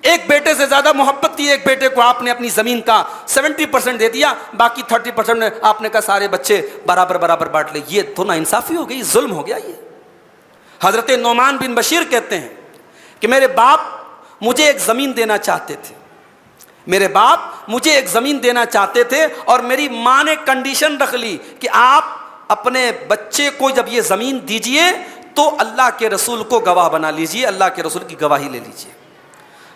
एक बेटे से ज्यादा मोहब्बत थी, एक बेटे को आपने अपनी जमीन का 70% दे दिया, बाकी 30% में आपने कहा सारे बच्चे बराबर बराबर बांट ले। ये तो ना इंसाफी हो गई, जुल्म हो गया ये। हजरत नोमान बिन बशीर कहते हैं कि मेरे बाप मुझे एक जमीन देना चाहते थे, मेरे बाप मुझे एक जमीन देना चाहते थे और मेरी मां ने कंडीशन रख ली कि आप अपने बच्चे को जब ये जमीन दीजिए तो अल्लाह के रसूल को गवाह बना लीजिए, अल्लाह के रसूल की गवाही ले लीजिए।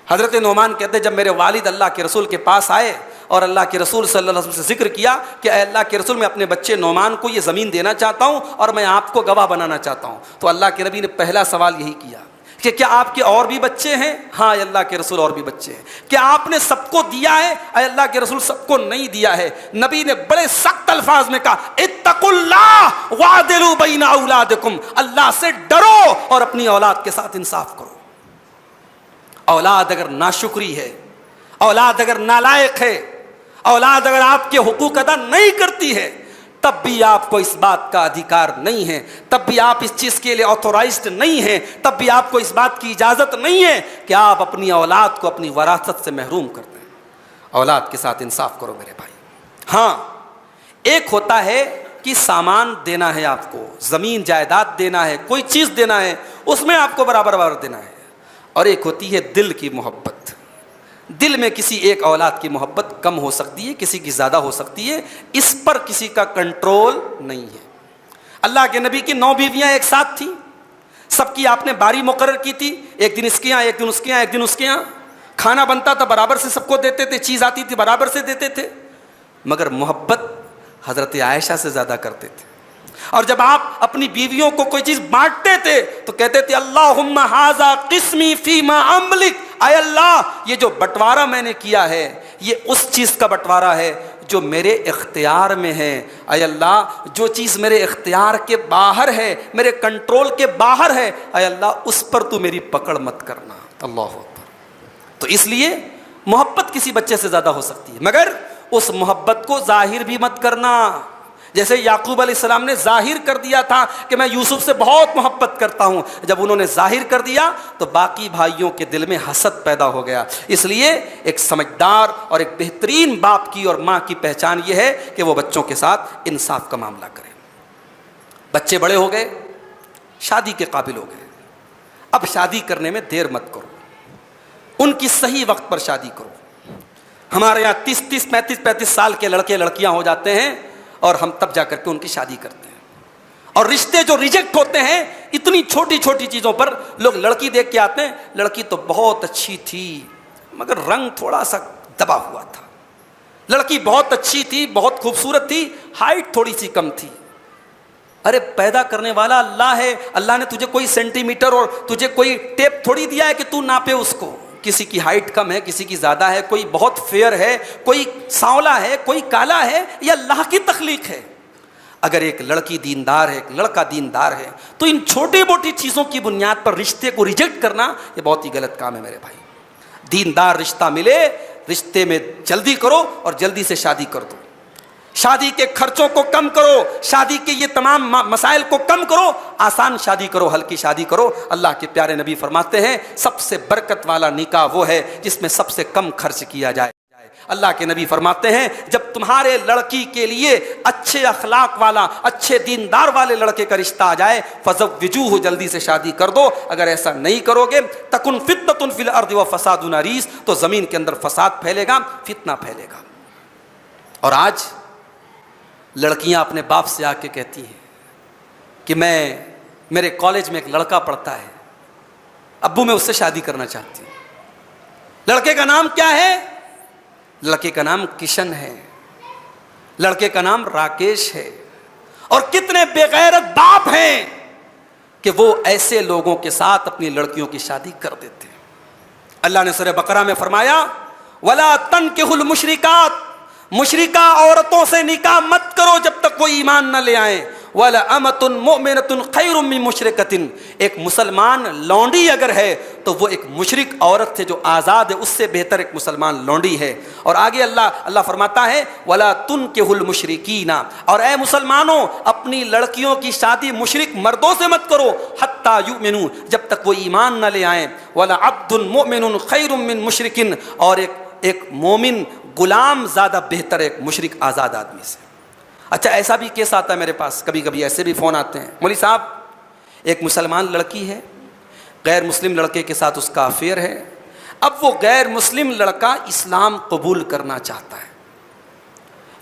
हजरत नोमान कहते जब मेरे वालिद अल्लाह के रसूल के पास आए और अल्लाह के रसूल सल्लल्लाहु अलैहि वसल्लम से जिक्र किया कि अल्लाह के रसूल, मैं अपने बच्चे नोमान को ये ज़मीन देना चाहता हूँ और मैं आपको गवाह बनाना चाहता हूँ, तो अल्लाह के नबी ने पहला सवाल यही किया कि क्या आपके और भी बच्चे हैं? हाँ अल्लाह के रसूल, और भी बच्चे हैं। क्या आपने सबको दिया है? अल्लाह के रसूल, सबको नहीं दिया है। नबी ने बड़े सख्त अल्फाज में कहा, इत्तकुल्लाह वादिलू बैना औलादिकुम, अल्लाह से डरो और अपनी औलाद के साथ इंसाफ करो। औलाद अगर नाशुक्री है, औलाद अगर नालायक है, औलाद अगर आपके हुकूक अदा नहीं करती है, तब भी आपको इस बात का अधिकार नहीं है, तब भी आप इस चीज के लिए ऑथोराइज्ड नहीं हैं, तब भी आपको इस बात की इजाजत नहीं है कि आप अपनी औलाद को अपनी वरासत से महरूम कर दें। औलाद के साथ इंसाफ करो मेरे भाई। हाँ, एक होता है कि सामान देना है आपको, जमीन जायदाद देना है, कोई चीज देना है, उसमें आपको बराबर बराबर देना है। और एक होती है दिल की मोहब्बत। दिल में किसी एक औलाद की मोहब्बत कम हो सकती है, किसी की ज़्यादा हो सकती है, इस पर किसी का कंट्रोल नहीं है। अल्लाह के नबी की 9 बीवियाँ एक साथ थीं, सबकी आपने बारी मुकर्रर की थी, एक दिन इसके यहाँ, एक दिन उसके यहाँ, एक दिन उसके यहाँ। खाना बनता था बराबर से सबको देते थे, चीज़ आती थी बराबर से देते थे, मगर मोहब्बत हज़रत आयशा से ज़्यादा करते थे। और जब आप अपनी बीवियों को कोई चीज़ बांटते थे तो कहते थे, अल्लाहुम्मा हाज़ा क़िस्मी फ़ीमा अमलिक, आय अल्लाह, ये जो बंटवारा मैंने किया है ये उस चीज़ का बंटवारा है जो मेरे इख्तियार में है। आय अल्लाह, जो चीज़ मेरे इख्तियार के बाहर है, मेरे कंट्रोल के बाहर है, आय अल्लाह उस पर तू मेरी पकड़ मत करना। अल्लाह अकबर। तो इसलिए मोहब्बत किसी बच्चे से ज़्यादा हो सकती है, मगर उस मोहब्बत को जाहिर भी मत करना। जैसे याकूब अलैहिस्सलाम ने जाहिर कर दिया था कि मैं यूसुफ से बहुत मोहब्बत करता हूँ, जब उन्होंने जाहिर कर दिया तो बाकी भाइयों के दिल में हसद पैदा हो गया। इसलिए एक समझदार और एक बेहतरीन बाप की और माँ की पहचान ये है कि वो बच्चों के साथ इंसाफ का मामला करें। बच्चे बड़े हो गए, शादी के काबिल हो गए, अब शादी करने में देर मत करो, उनकी सही वक्त पर शादी करो। हमारे यहाँ 30-30, 35-35 साल के लड़के लड़कियाँ हो जाते हैं और हम तब जाकर के उनकी शादी करते हैं। और रिश्ते जो रिजेक्ट होते हैं इतनी छोटी छोटी चीज़ों पर, लोग लड़की देख के आते हैं, लड़की तो बहुत अच्छी थी मगर रंग थोड़ा सा दबा हुआ था, लड़की बहुत अच्छी थी, बहुत खूबसूरत थी, हाइट थोड़ी सी कम थी। अरे पैदा करने वाला अल्लाह है, अल्लाह ने तुझे कोई सेंटीमीटर और तुझे कोई टेप थोड़ी दिया है कि तू नापे उसको। किसी की हाइट कम है, किसी की ज़्यादा है, कोई बहुत फेयर है, कोई सांवला है, कोई काला है, यह अल्लाह की तख्लीक है। अगर एक लड़की दीनदार है, एक लड़का दीनदार है, तो इन छोटी मोटी चीज़ों की बुनियाद पर रिश्ते को रिजेक्ट करना यह बहुत ही गलत काम है मेरे भाई। दीनदार रिश्ता मिले, रिश्ते में जल्दी करो और जल्दी से शादी कर दो। शादी के खर्चों को कम करो, शादी के ये तमाम मसाइल को कम करो, आसान शादी करो, हल्की शादी करो। अल्लाह के प्यारे नबी फरमाते हैं सबसे बरकत वाला निकाह वो है जिसमें सबसे कम खर्च किया जाए। अल्लाह के नबी फरमाते हैं जब तुम्हारे लड़की के लिए अच्छे अखलाक वाला, अच्छे दीनदार वाले लड़के का रिश्ता आ जाए, फज़व्विजूहु, जल्दी से शादी कर दो। अगर ऐसा नहीं करोगे तकुन फितनतुन फिल अर्दि व फसादुन अरीस, तो ज़मीन के अंदर फसाद फैलेगा, फितना फैलेगा। और आज लड़कियां अपने बाप से आके कहती हैं कि मेरे कॉलेज में एक लड़का पढ़ता है, अब्बू मैं उससे शादी करना चाहती हूँ। लड़के का नाम क्या है? लड़के का नाम किशन है, लड़के का नाम राकेश है। और कितने बेगैरत बाप हैं कि वो ऐसे लोगों के साथ अपनी लड़कियों की शादी कर देते हैं। अल्लाह ने सूरह बकरा में फरमाया वला तनकिहुल मुशरिकात, मुशरिका औरतों से निकाह मत करो जब तक कोई ईमान न ले आए। वला अमतुन मुमिनतुन खैरुम मिन मुशरिकतिन, एक मुसलमान लौंडी अगर है तो वो एक मुशरिक औरत है जो आज़ाद है, उससे बेहतर एक मुसलमान लौंडी है। और आगे अल्लाह फरमाता है वला तुनकिहुल मुशरिकीना, और ए मुसलमानों अपनी लड़कियों की शादी मुशरिक मर्दों से मत करो, हत्ता युमिनू, जब तक वो ईमान न ले आए। वला अब्दुन मुमिनुन खैरुम मिन मुशरिकिन, और एक मोमिन गुलाम ज़्यादा बेहतर है एक मुशरिक आज़ाद आदमी से। अच्छा, ऐसा भी केस आता है मेरे पास, कभी कभी ऐसे भी फ़ोन आते हैं, मौलवी साहब एक मुसलमान लड़की है, गैर मुस्लिम लड़के के साथ उसका अफेयर है, अब वो गैर मुस्लिम लड़का इस्लाम कबूल करना चाहता है।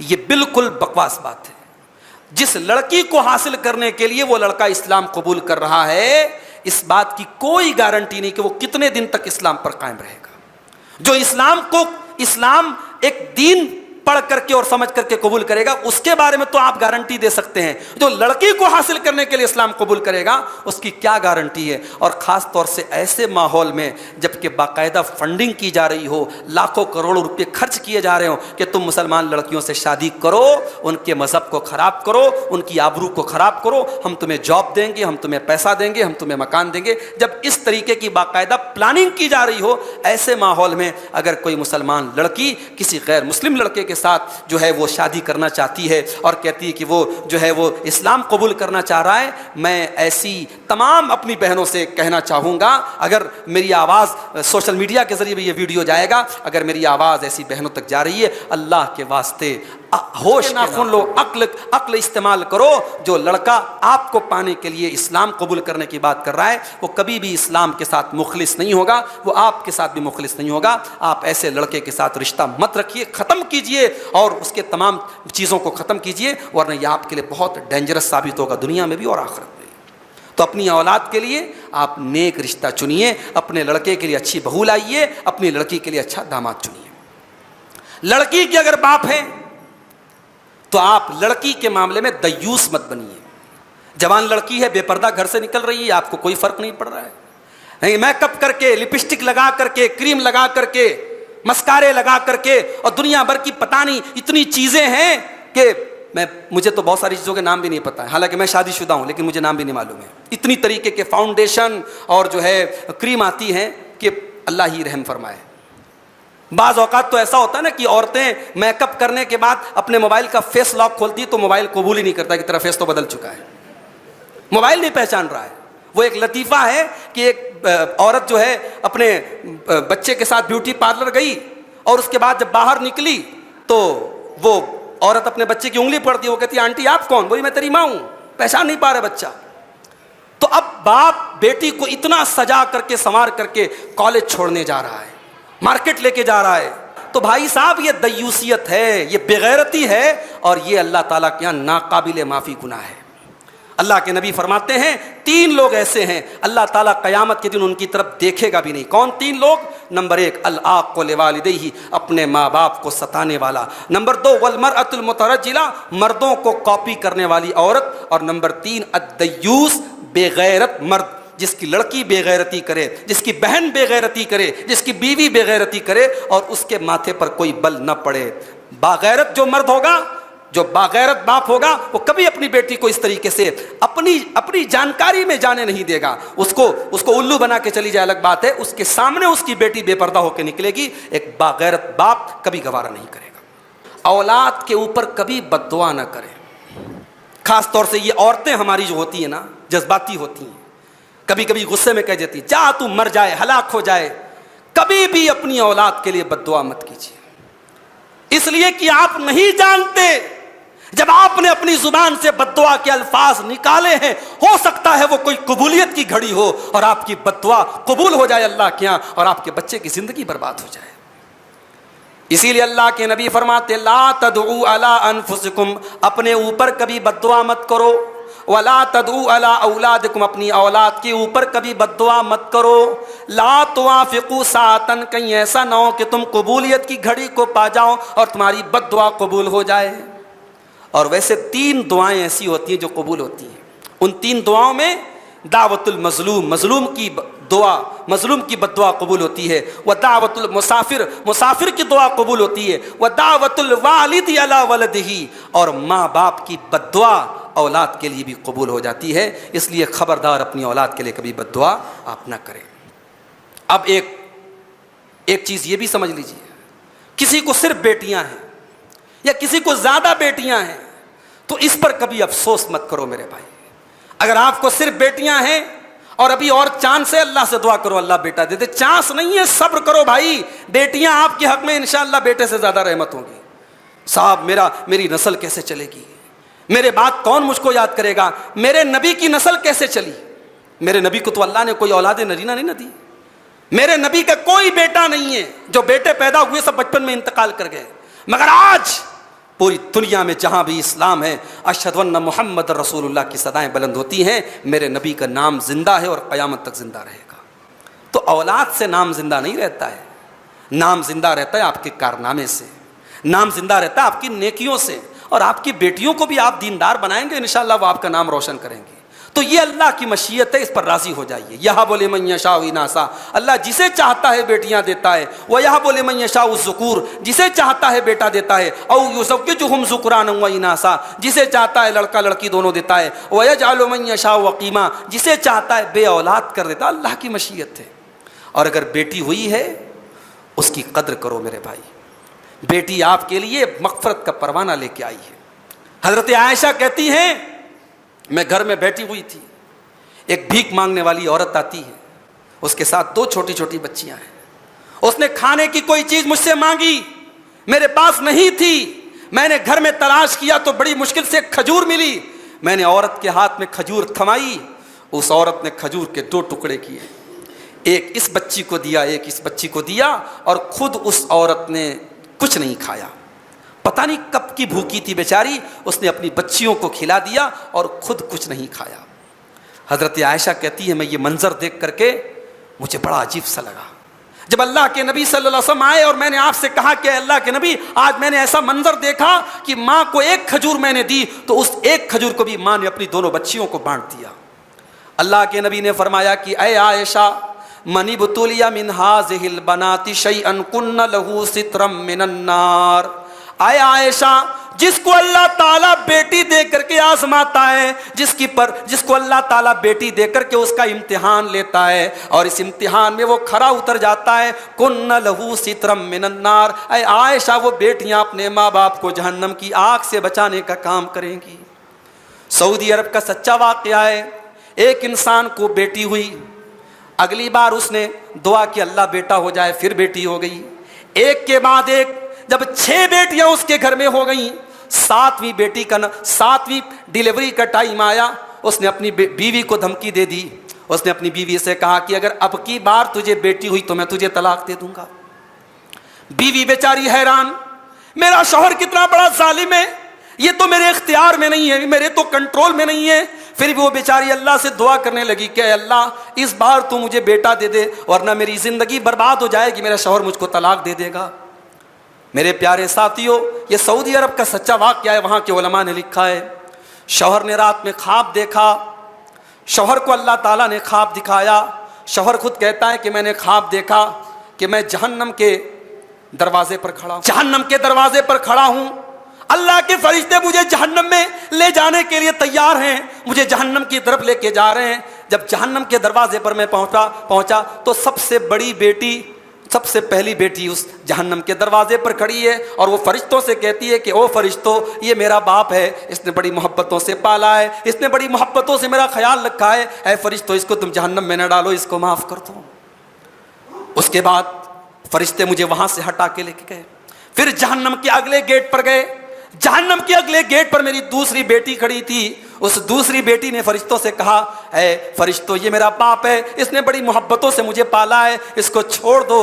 ये बिल्कुल बकवास बात है। जिस लड़की को हासिल करने के लिए वो लड़का इस्लाम कबूल कर रहा है, इस बात की कोई गारंटी नहीं कि वो कितने दिन तक इस्लाम पर कायम रहेगा। जो इस्लाम एक दीन पढ़ करके और समझ करके कबूल करेगा, उसके बारे में तो आप गारंटी दे सकते हैं। जो लड़की को हासिल करने के लिए इस्लाम कबूल करेगा, उसकी क्या गारंटी है? और ख़ास तौर से ऐसे माहौल में जबकि बाकायदा फंडिंग की जा रही हो, लाखों करोड़ों रुपए खर्च किए जा रहे हो कि तुम मुसलमान लड़कियों से शादी करो, उनके मज़हब को ख़राब करो, उनकी आबरू को ख़राब करो, हम तुम्हें जॉब देंगे, हम तुम्हें पैसा देंगे, हम तुम्हें मकान देंगे। जब इस तरीके की बाकायदा प्लानिंग की जा रही हो, ऐसे माहौल में अगर कोई मुसलमान लड़की किसी गैर मुस्लिम लड़के के साथ जो है वो शादी करना चाहती है और कहती है कि वो जो है वो इस्लाम कबूल करना चाह रहा है, मैं ऐसी तमाम अपनी बहनों से कहना चाहूँगा, अगर मेरी आवाज़ सोशल मीडिया के ज़रिए भी ये वीडियो जाएगा, अगर मेरी आवाज़ ऐसी बहनों तक जा रही है, अल्लाह के वास्ते होश नाखून लो, अक्ल इस्तेमाल करो। जो लड़का आपको पाने के लिए इस्लाम कबूल करने की बात कर रहा है, वो कभी भी इस्लाम के साथ मुखलिस नहीं होगा, वो आपके साथ भी मुखलिस नहीं होगा। आप ऐसे लड़के के साथ रिश्ता मत रखिए, ख़त्म कीजिए और उसके तमाम चीज़ों को ख़त्म कीजिए, वरना यह आपके लिए बहुत डेंजरस साबित होगा, दुनिया में भी और आखिरत में। तो अपनी औलाद के लिए आप नेक रिश्ता चुनिए, अपने लड़के के लिए अच्छी बहू लाइए, अपनी लड़की के लिए अच्छा दामाद चुनिए। लड़की के अगर बाप है तो आप लड़की के मामले में दयूस मत बनिए। जवान लड़की है, बेपर्दा घर से निकल रही है, आपको कोई फर्क नहीं पड़ रहा है, नहीं मेकअप करके, लिपस्टिक लगा करके, क्रीम लगा करके, मस्कारे लगा करके, और दुनिया भर की पता नहीं इतनी चीजें हैं कि मुझे तो बहुत सारी चीज़ों के नाम भी नहीं पता है, हालांकि मैं शादीशुदा हूं, लेकिन मुझे नाम भी नहीं मालूम है। इतनी तरीके के फाउंडेशन और जो है क्रीम आती हैं कि अल्लाह ही रहम फरमाए। बाज़ औक़ात तो ऐसा होता है ना कि औरतें मेकअप करने के बाद अपने मोबाइल का फेस लॉक खोलती है तो मोबाइल कबूल ही नहीं करता कि तेरा फेस तो बदल चुका है, मोबाइल नहीं पहचान रहा है। वो एक लतीफ़ा है कि एक औरत जो है अपने बच्चे के साथ ब्यूटी पार्लर गई और उसके बाद जब बाहर निकली तो वो औरत अपने बच्चे की उंगली पड़ती है, वो कहती है आंटी आप कौन? बोली मैं तेरी माँ हूँ, पहचान नहीं पा रहे बच्चा। तो अब बाप बेटी को इतना सजा करके संवार करके कॉलेज छोड़ने जा रहा है, मार्केट लेके जा रहा है, तो भाई साहब ये दयूसियत है, ये बेगैरती है और ये अल्लाह ताला के यहाँ नाकाबिले माफ़ी गुनाह है। अल्लाह के नबी फरमाते हैं 3 लोग ऐसे हैं अल्लाह ताला क़यामत के दिन उनकी तरफ देखेगा भी नहीं। कौन 3 लोग? नंबर 1 अल-आक़ लिवालिदैहि, अपने माँ बाप को सताने वाला। नंबर 2 वल-मरअतुल मुतरज्जिला, मर्दों को कॉपी करने वाली औरत। और नंबर 3 अद-दय्यूस, बेगैरत मर्द, जिसकी लड़की बेगैरती करे, जिसकी बहन बेगैरती करे, जिसकी बीवी बेगैरती करे और उसके माथे पर कोई बल न पड़े। बागैरत जो मर्द होगा, जो बागैरत बाप होगा, वो कभी अपनी बेटी को इस तरीके से अपनी जानकारी में जाने नहीं देगा। उसको उल्लू बना के चली जाए अलग बात है, उसके सामने उसकी बेटी बेपर्दा होकर निकलेगी। एक बागैरत बाप कभी गवारा नहीं करेगा। औलाद के ऊपर कभी बद्दुआ ना करें। खास तौर से ये औरतें हमारी जो होती है ना, जज्बाती होती हैं, कभी कभी गुस्से में कह देती जा तू मर जाए, हलाक हो जाए। कभी भी अपनी औलाद के लिए बद्दुआ मत कीजिए, इसलिए कि आप नहीं जानते जब आपने अपनी जुबान से बद्दुआ के अल्फाज निकाले हैं, हो सकता है वो कोई कबूलियत की घड़ी हो और आपकी बद्दुआ कबूल हो जाए अल्लाह के यहाँ और आपके बच्चे की जिंदगी बर्बाद हो जाए। इसीलिए अल्लाह के नबी फरमाते ला तदऊ अला अनफुसिकुम, अपने ऊपर कभी बद्दुआ मत करो। वला तदऊ अला औलादिकुम, अपनी औलाद के ऊपर कभी बद्दुआ मत करो। ला तुआफिकू सातन, कहीं ऐसा ना हो कि तुम कबूलियत की घड़ी को पा जाओ और तुम्हारी बद्दुआ कबूल हो जाए। और वैसे 3 दुआएं ऐसी होती हैं जो कबूल होती हैं। उन 3 दुआओं में दावतुल मजलूम, मजलूम की दुआ, मजलूम की बद्दुआ कबूल होती है। वह दावतुल मुसाफिर, मुसाफिर की दुआ कबूल होती है। वह दावतुल वालिद अला वलदिही, और माँ बाप की बद्दुआ औलाद के लिए भी कबूल हो जाती है। इसलिए खबरदार अपनी औलाद के लिए कभी बद्दुआ आप ना करें। अब एक चीज़ ये भी समझ लीजिए, किसी को सिर्फ बेटियां हैं या किसी को ज़्यादा बेटियां हैं तो इस पर कभी अफसोस मत करो मेरे भाई। अगर आपको सिर्फ बेटियां हैं और अभी और चांस है, अल्लाह से दुआ करो अल्लाह बेटा दे दे। चांस नहीं है, सब्र करो भाई। बेटियां आपके हक में इंशाअल्लाह बेटे से ज़्यादा रहमत होगी। साहब मेरी नस्ल कैसे चलेगी, मेरे बाद कौन मुझको याद करेगा, मेरे नबी की नस्ल कैसे चली। मेरे नबी को तो अल्लाह ने कोई औलाद नरीना नहीं न दी। मेरे नबी का कोई बेटा नहीं है, जो बेटे पैदा हुए सब बचपन में इंतकाल कर गए। मगर आज पूरी दुनिया में जहां भी इस्लाम है, अशहदु अन्ना मुहम्मद रसूलुल्लाह की सदाएं बुलंद होती हैं। मेरे नबी का नाम जिंदा है और क़यामत तक जिंदा रहेगा। तो औलाद से नाम जिंदा नहीं रहता है, नाम जिंदा रहता है आपके कारनामे से, नाम जिंदा रहता है आपकी नेकियों से। और आपकी बेटियों को भी आप दीनदार बनाएंगे, इंशाअल्लाह वो आपका नाम रोशन करेंगे। तो ये अल्लाह की मशीयत है, इस पर राजी हो जाइए। यह बोले मन यशाउ इनासा, अल्लाह जिसे चाहता है बेटियां देता है। वह यह बोले मन यशाउ ज़ुकूर, जिसे चाहता है बेटा देता है। औ युज़व्विजुहुम ज़ुकरान व इनासा, जिसे चाहता है लड़का लड़की दोनों देता है। व यजअलु मन यशाउ वक़ीमा, जिसे चाहता है बे औलाद कर देता। अल्लाह की मशीयत है। और अगर बेटी हुई है उसकी कद्र करो मेरे भाई। बेटी आपके लिए मग़फ़िरत का परवाना लेके आई है। हज़रत आयशा कहती हैं, मैं घर में बैठी हुई थी, एक भीख मांगने वाली औरत आती है, उसके साथ 2 छोटी छोटी बच्चियां हैं। उसने खाने की कोई चीज़ मुझसे मांगी, मेरे पास नहीं थी। मैंने घर में तलाश किया तो बड़ी मुश्किल से खजूर मिली। मैंने औरत के हाथ में खजूर थमाई, उस औरत ने खजूर के 2 टुकड़े किए, एक इस बच्ची को दिया, एक इस बच्ची को दिया, और खुद उस औरत ने कुछ नहीं खाया। पता नहीं कब की भूखी थी बेचारी, उसने अपनी बच्चियों को खिला दिया और खुद कुछ नहीं खाया। हज़रत आयशा कहती है, मैं ये मंजर देख करके मुझे बड़ा अजीब सा लगा। जब अल्लाह के नबी सल्लल्लाहु अलैहि वसल्लम आए और मैंने आपसे कहा कि अल्लाह के नबी, आज मैंने ऐसा मंजर देखा कि माँ को 1 खजूर मैंने दी तो उस 1 खजूर को भी माँ ने अपनी दोनों बच्चियों को बांट दिया। अल्लाह के नबी ने फरमाया कि ऐ आयशा, मनी बुतुलिया मिन हाज़िहिल बनाति शैअन कुन्न लहू सित्रम मिनन नार। आए आयशा, जिसको अल्लाह ताला बेटी दे करके आजमाता है, जिसको अल्लाह ताला बेटी दे करके उसका इम्तिहान लेता है और इस इम्तिहान में वो खरा उतर जाता है, कुन्न लहू सित्रम मिनन नार। आए आयशा, वो बेटियां अपने माँ बाप को जहन्नम की आग से बचाने का काम करेंगी। सऊदी अरब का सच्चा वाक़या है। एक इंसान को बेटी हुई, अगली बार उसने दुआ की अल्लाह बेटा हो जाए, फिर बेटी हो गई। एक के बाद एक जब 6 बेटियां उसके घर में हो गई, 7वीं डिलीवरी का टाइम आया, उसने अपनी बीवी को धमकी दे दी। उसने अपनी बीवी से कहा कि अगर अब की बार तुझे बेटी हुई तो मैं तुझे तलाक दे दूंगा। बीवी बेचारी हैरान, मेरा शौहर कितना बड़ा जालिम है, ये तो मेरे इख्तियार में नहीं है, मेरे तो कंट्रोल में नहीं है। फिर भी वो बेचारी अल्लाह से दुआ करने लगी कि अल्लाह, इस बार तू मुझे बेटा दे दे वरना मेरी ज़िंदगी बर्बाद हो जाएगी, मेरा शौहर मुझको तलाक दे देगा। मेरे प्यारे साथियों, ये सऊदी अरब का सच्चा वाक़या है। वहाँ के उलमा ने लिखा है, शौहर ने रात में ख्वाब देखा, शौहर को अल्लाह ताला ने ख्वाब दिखाया। शौहर खुद कहता है कि मैंने ख्वाब देखा कि मैं जहन्नम के दरवाजे पर खड़ा हूं, जहन्नम के दरवाजे पर खड़ा हूं। अल्लाह के फरिश्ते मुझे जहन्नम में ले जाने के लिए तैयार हैं, मुझे जहन्नम की तरफ लेके जा रहे हैं। जब जहन्नम के दरवाजे पर मैं पहुंचा तो सबसे बड़ी बेटी, सबसे पहली बेटी उस जहन्नम के दरवाजे पर खड़ी है और वो फरिश्तों से कहती है कि ओ फरिश्तों, ये मेरा बाप है, इसने बड़ी मोहब्बतों से पाला है, इसने बड़ी मोहब्बतों से मेरा ख्याल रखा है। ऐ फरिश्तों, इसको तुम जहन्नम में न डालो, इसको माफ़ कर दो। उसके बाद फरिश्ते मुझे वहां से हटा के लेके गए। फिर जहन्नम के अगले गेट पर गए। जहन्नम के अगले गेट पर मेरी दूसरी बेटी खड़ी थी। उस दूसरी बेटी ने फरिश्तों से कहा, ऐ फरिश्तों, ये मेरा बाप है, इसने बड़ी मोहब्बतों से मुझे पाला है, इसको छोड़ दो,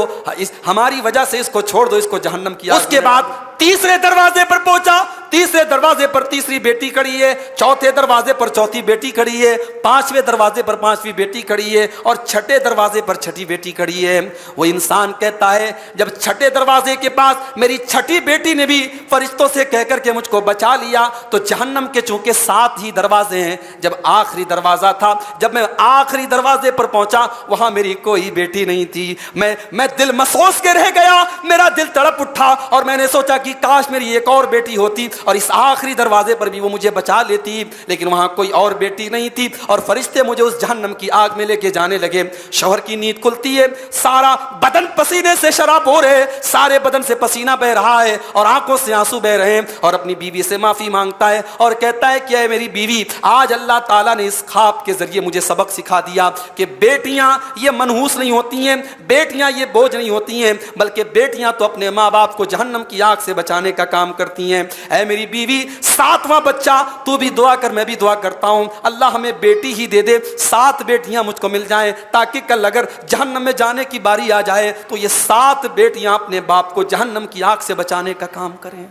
हमारी वजह से इसको छोड़ दो, इसको जहन्नम की। उसके बाद तीसरे दरवाजे पर पहुंचा। तीसरे दरवाजे पर तीसरी बेटी खड़ी है, चौथे दरवाजे पर चौथी बेटी खड़ी है, पांचवें दरवाजे पर पांचवी बेटी खड़ी है और छठे दरवाजे पर छठी बेटी खड़ी है। वो इंसान कहता है, जब छठे दरवाजे के पास मेरी छठी बेटी ने भी फरिश्तों से कहकर के मुझको बचा लिया, तो जहन्नम के चूंकि 7 ही दरवाजे हैं, जब आखिरी दरवाजा था, जब मैं आखिरी दरवाजे पर पहुंचा, वहां मेरी कोई बेटी नहीं थी। मैं दिल मसोस के रह गया, मेरा दिल तड़प उठा और मैंने सोचा कि काश मेरी एक और बेटी होती और इस आखिरी दरवाजे पर भी वो मुझे बचा लेती, लेकिन वहां कोई और बेटी नहीं थी और फरिश्ते मुझे उस जहन्नम की आग में लेके जाने लगे। शौहर की नींद खुलती है, सारा बदन पसीने से शराब हो रहे, सारे बदन से पसीना बह रहा है और आंखों से आंसू बह रहे हैं और अपनी बीवी से माफी मांगता है और कहता है कि मेरी बीवी, आज अल्लाह ताला ने इस ख्वाब के जरिए मुझे सबक सिखा दिया कि बेटियां ये मनहूस नहीं होती हैं, बेटियां ये बोझ नहीं होती हैं, बल्कि बेटियां तो अपने माँ बाप को जहन्नम की आग से बचाने का काम करती हैं। ऐ मेरी बीवी, 7वां बच्चा तू भी दुआ कर, मैं भी दुआ करता हूं, अल्लाह हमें बेटी ही दे दे, 7 बेटियां मुझको मिल जाएं, ताकि कल अगर जहन्नम में जाने की बारी आ जाए तो ये 7 बेटियां अपने बाप को जहन्नम की आग से बचाने का काम करें।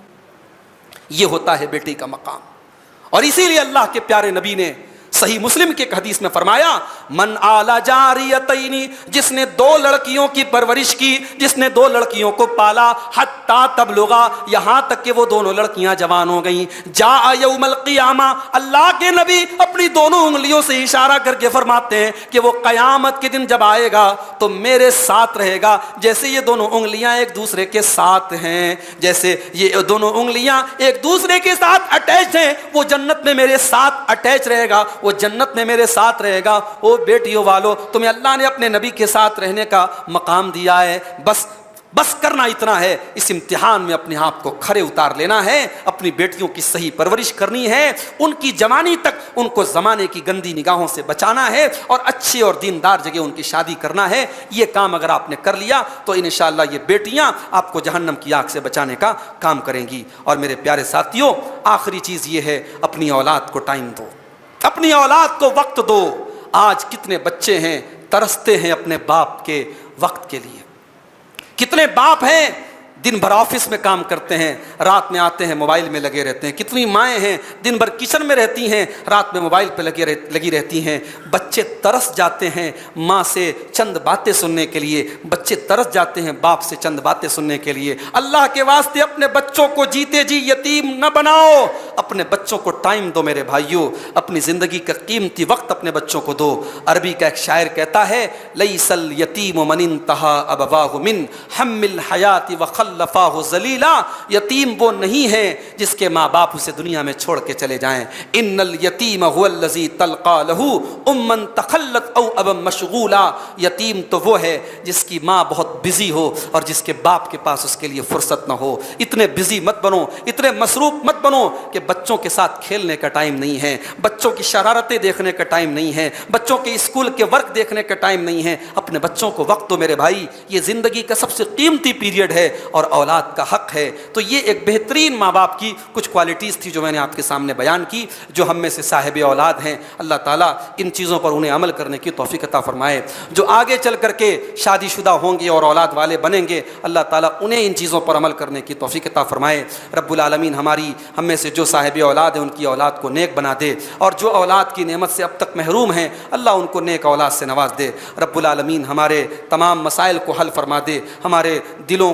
ये होता है बेटी का मकाम। और इसीलिए अल्लाह के प्यारे नबी ने सही मुस्लिम के हदीस में फरमाया, मन आला जारियतैनी, जिसने 2 लड़कियों की परवरिश की, जिसने 2 लड़कियों को पाला, हत्ता तबलुगा, यहां तक कि वो दोनों लड़कियां जवान हो गईं, जा यौमल क़ियामा, अल्लाह के नबी अपनी दोनों उंगलियों से इशारा करके फरमाते हैं कि वो कयामत के दिन जब आएगा तो मेरे साथ रहेगा, जैसे ये दोनों उंगलियां एक दूसरे के साथ हैं, जैसे ये दोनों उंगलियां एक दूसरे के साथ अटैच हैं, वो जन्नत में मेरे साथ अटैच रहेगा, वो जन्नत में मेरे साथ रहेगा। ओ बेटियों वालों, तुम्हें अल्लाह ने अपने नबी के साथ रहने का मकाम दिया है, बस करना इतना है, इस इम्तिहान में अपने आप को खरे उतार लेना है, अपनी बेटियों की सही परवरिश करनी है, उनकी जवानी तक उनको ज़माने की गंदी निगाहों से बचाना है और अच्छी और दीनदार जगह उनकी शादी करना है। ये काम अगर आपने कर लिया तो इंशाअल्लाह ये बेटियां आपको जहन्नम की आग से बचाने का काम करेंगी। और मेरे प्यारे साथियों, आखिरी चीज़ ये है, अपनी औलाद को टाइम दो, अपनी औलाद को वक्त दो। आज कितने बच्चे हैं तरसते हैं अपने बाप के वक्त के लिए, कितने बाप हैं दिन भर ऑफिस में काम करते हैं, रात में आते हैं मोबाइल में लगे रहते हैं, कितनी माएँ हैं दिन भर किचन में रहती हैं, रात में मोबाइल पे लगी रहती हैं। बच्चे तरस जाते हैं माँ से चंद बातें सुनने के लिए, बच्चे तरस जाते हैं बाप से चंद बातें सुनने के लिए। अल्लाह के वास्ते अपने बच्चों को जीते जी यतीम न बनाओ, अपने बच्चों को टाइम दो मेरे भाइयों, अपनी ज़िंदगी का कीमती वक्त अपने बच्चों को दो। अरबी का एक शायर कहता है, लईसल यतीम मन इंतहा अबवाहु मिन हम्मिल हयाती व खल्लफाहु ज़लीला, यतीम वो नहीं है जिसके माँ बाप उसे दुनिया में छोड़ के चले जाएं। इन्नल यतीम हुवल्लज़ी तल्क़ा लहू उम्मन तखल्लत औ अबम मशगूला, यतीम तो वो है जिसकी माँ बहुत बिजी हो और जिसके बाप के पास उसके लिए फुर्सत ना हो। इतने बिजी मत बनो, इतने मसरूफ मत बनो कि बच्चों के साथ खेलने का टाइम नहीं है, बच्चों की शरारतें देखने का टाइम नहीं है, बच्चों के स्कूल के वर्क देखने का टाइम नहीं है। अपने बच्चों को वक्त दो मेरे भाई, ये ज़िंदगी का सबसे कीमती पीरियड है और औलाद का हक है। तो ये एक बेहतरीन माँ बाप की कुछ क्वालिटीज़ थी जो मैंने आपके सामने बयान की। जो हम में से साहिब औलाद हैं, अल्लाह ताला इन चीज़ों पर उन्हें अमल करने की तौफीक अता फरमाए। जो आगे चल करके शादीशुदा होंगे और औलाद वाले बनेंगे, अल्लाह ताला उन्हें इन चीज़ों पर अमल करने की तौफीक अता फरमाए। रब्बुल आलमीन हमारी हम में से जो साहिब औलाद हैं उनकी औलाद को नेक बना दे, और जो औलाद की नेमत से अब तक महरूम हैं अल्लाह उनको नेक औलाद से नवाज दे। रब्बुल आलमीन हमारे तमाम मसाइल को हल फरमा दे, हमारे दिलों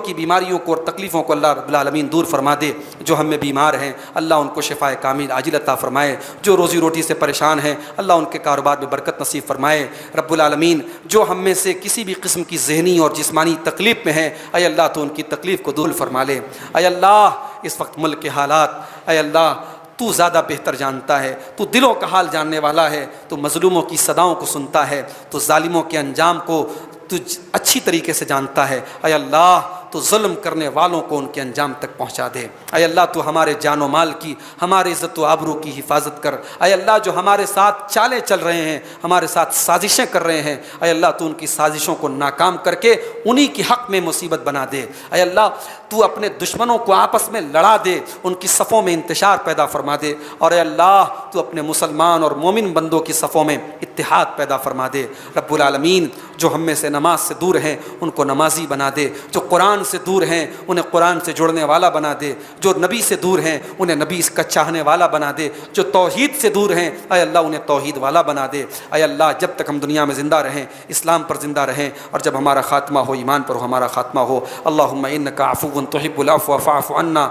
की बीमारियों को और तकलीफ़ों को अल्लाह रब्बुल आलमीन दूर फरमा दे। जो हम में बीमार हैं अल्लाह उनको शिफाए कामिल आजिल अता फ़रमाए। जो रोज़ी रोटी से परेशान हैं अल्लाह उनके कारोबार में बरकत नसीब फ़रमाए। रब्बुल आलमीन जो हम में से किसी भी किस्म की ज़हनी और जिस्मानी तकलीफ़ में हैं, अय अल्लाह तो उनकी तकलीफ़ को दूर फरमा ले। अय अल्लाह इस वक्त मुल्क के हालात, अय अल्लाह तू ज़्यादा बेहतर जानता है, तू दिलों का हाल जानने वाला है, तू मज़लूमों की सदाओं को सुनता है, तू ज़ालिमों के अंजाम को तू अच्छी तरीके से जानता है। अय अल्लाह तो जुल्म करने वालों को उनके अंजाम तक पहुँचा दे। अय अल्लाह तो हमारे जान व माल की, हमारे इज़्ज़त व आबरू की हिफाजत कर। अय अल्लाह जो हमारे साथ चालें चल रहे हैं, हमारे साथ साजिशें कर रहे हैं, अय अल्लाह तो उनकी साजिशों को नाकाम करके उन्हीं के हक़ में मुसीबत बना दे। अय अल्लाह तू अपने दुश्मनों को आपस में लड़ा दे, उनकी सफ़ों में इंतशार पैदा फरमा दे। और अय अल्लाह तू अपने मुसलमान और मोमिन बंदों की सफ़ों में इत्तिहाद पैदा फरमा दे। रब्बुल आलमीन जो हम में से नमाज से दूर हैं उनको नमाजी बना दे, जो कुरान से दूर हैं उन्हें कुरान से जुड़ने वाला बना दे, जो नबी से दूर हैं उन्हें नबी का चाहने वाला बना दे, जो तौहीद से दूर हैं अय अल्लाह उन्हें तौहीद वाला बना दे। अय अल्लाह जब तक हम दुनिया में ज़िंदा रहें इस्लाम पर ज़िंदा रहें, और जब हमारा ख़ात्मा हो ईमान पर हमारा ख़ात्मा हो। अल्लाहुम्मा इन्नका अफ़ुव्वुन तुहिब्बुल अफ़्व फ़अफ़ु अन्ना।